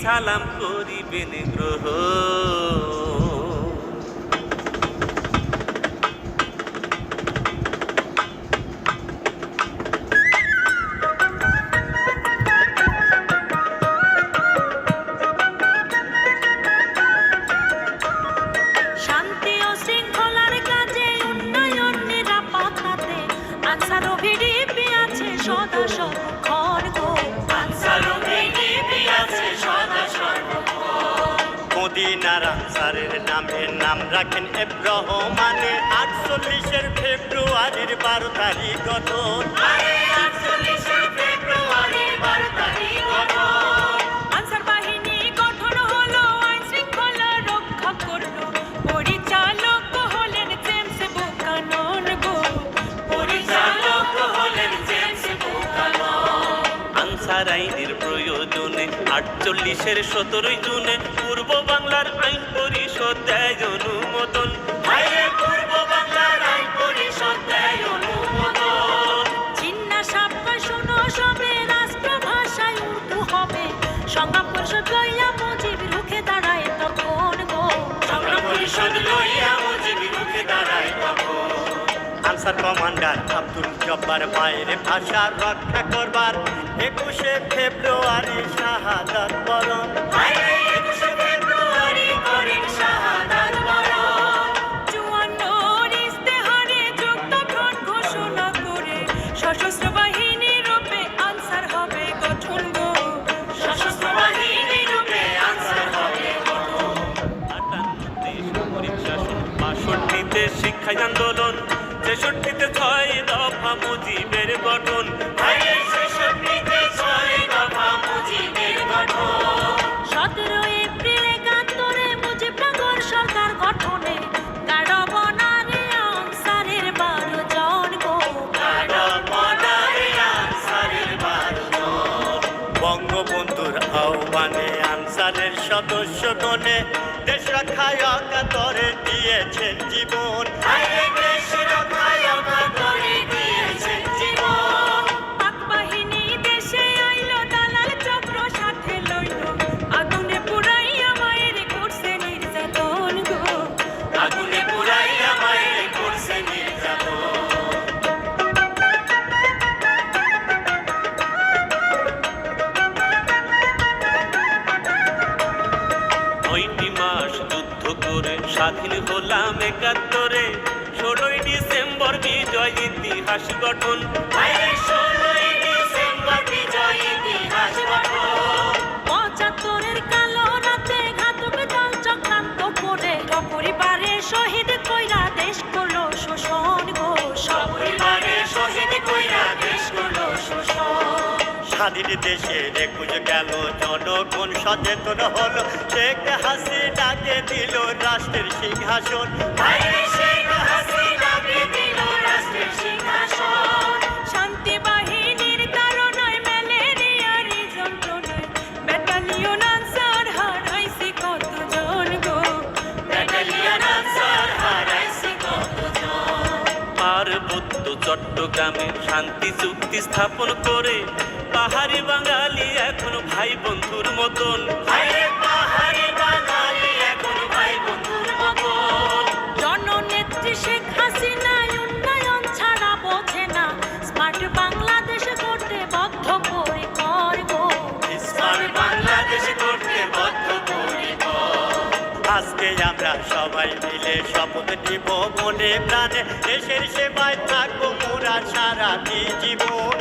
সালাম করিবেন গ্রহ শান্তি ও শৃঙ্খলার কাজে উন্নয়ন নিরাপত্তাতে আনসার ও ভিডিপি আছে সদা সর্বক্ষণ গো। আনসার ও ভিডিপি আছে সদা সর্বক্ষণ। মদিনার আনসারের নামে নাম রাখেন এফ রহমানের 48-এর ফেব্রুয়ারির 12 তারিখ গঠন। আরে 48-এর ফেব্রুয়ারির 12 তারিখ গঠন। আনসার বাহিনী গঠন হলো, আইন শৃঙ্খলা রক্ষা করলো, পরিচালক হলেন জেমস বুকানন গো। পরিচালক হলেন জেমস বুকানন। আনসার আইনের প্রয়োজনে 48-এর 17 জুনে পূর্ব বাংলার আইন পরিষদ দেয় অনুমোদন। আরে পূর্ব বাংলার আইন পরিষদ দেয় অনুমোদন। চিন্না সাপ্পা শোনো সবে, রাষ্ট্র ভাষায় উর্দু হবে, সংগ্রাম পরিষদ লইয়া মুজিব রুখে দাঁড়ায় তখন গো। সংগ্রাম পরিষদ লইয়া মুজিব রুখে দাঁড়ায় তখন। আনসার কমান্ডার আব্দুল জব্বার মায়ের ভাষা রক্ষা করবার 21শে ফেব্রুয়ারি শাহাদাত বরণ। আরে 21শে ফেব্রুয়ারি করেন শাহাদাত বরণ। 54 ইস্তেহারে যোগ গঠন ঘোষণা করে সশস্ত্র বাহিনী রূপে আনসার হবে গঠন গো। সশস্ত্র বাহিনী রূপে আনসার হবে গঠন। 58-তে সামরিক শাসন, 62-তে শিক্ষা আন্দোলন, 63-তে 6 দফা মুজিবের গঠন। আরে 66-তে 6 দফা মুজিবের গঠন। 17 এপ্রিল 71-এ মুজিবনগর সরকার গঠনে গাড়বনারে আনসারের 12 জন গো। গাড়বনারে আনসারের 12 জন। বঙ্গবন্ধুর আহ্বানে আনসারের সদস্যগণে দেশ রক্ষায় অকাতরে দিয়েছেন জীবন। আরে দেশ রক্ষায় অকাতরে দিয়েছেন জীবন। পাক বাহিনী দেশে আইলো, দালাল চক্র সাথে লইল, আগুনে পুড়াইয়া মায়ের করছে নির্যাতন গো। আগুনে পুড়াইয়া মায়ের করছে নির্যাতন। 9টি মাস যুদ্ধ করে স্বাধীন হলাম 71-এ, 16ই ডিসেম্বর বিজয় ইতিহাস গঠন। আরে 16ই ডিসেম্বর বিজয় ইতিহাস গঠন। 75-এর কালো রাতে ঘাতক দল চক্রান্ত করে সপরিবারে শহীদ কইরা দেশ করলো শোষণ গো। সপরিবারে শহীদ কইরা দেশ করলো শোষণ। স্বাধীন দেশে 21 গেল, জনগণ সচেতন হলো, শেখ হাসিনাকে দিল রাষ্ট্রের সিংহাসন। আরে শেখ হাসিনাকে দিল রাষ্ট্রের সিংহাসন। শান্তি বাহিনীর তাড়নায় ম্যালেরিয়ার যন্ত্রণায় ব্যাটালিয়ন আনসার হারাইছে কতজন গো। ব্যাটালিয়ন আনসার হারাইছে কতজন। পার্বত্য চট্টগ্রামে শান্তি চুক্তি স্থাপন করে পাহাড়ি বাঙালি এখন ভাই বন্ধুর মতন। আরে পাহাড়ি বাঙালি এখন ভাই বন্ধুর মতন। জননেত্রী শেখ হাসিনা উন্নয়ন ছাড়া বোঝে না, স্মার্ট বাংলাদেশ করতে বদ্ধপরিকর গো। স্মার্ট বাংলাদেশ করতে বদ্ধপরিকর। আজকে আমরা সবাই মিলে শপথ নিব মনে প্রাণে, দেশের সেবায় থাকবো মোরা সারাটি জীবন।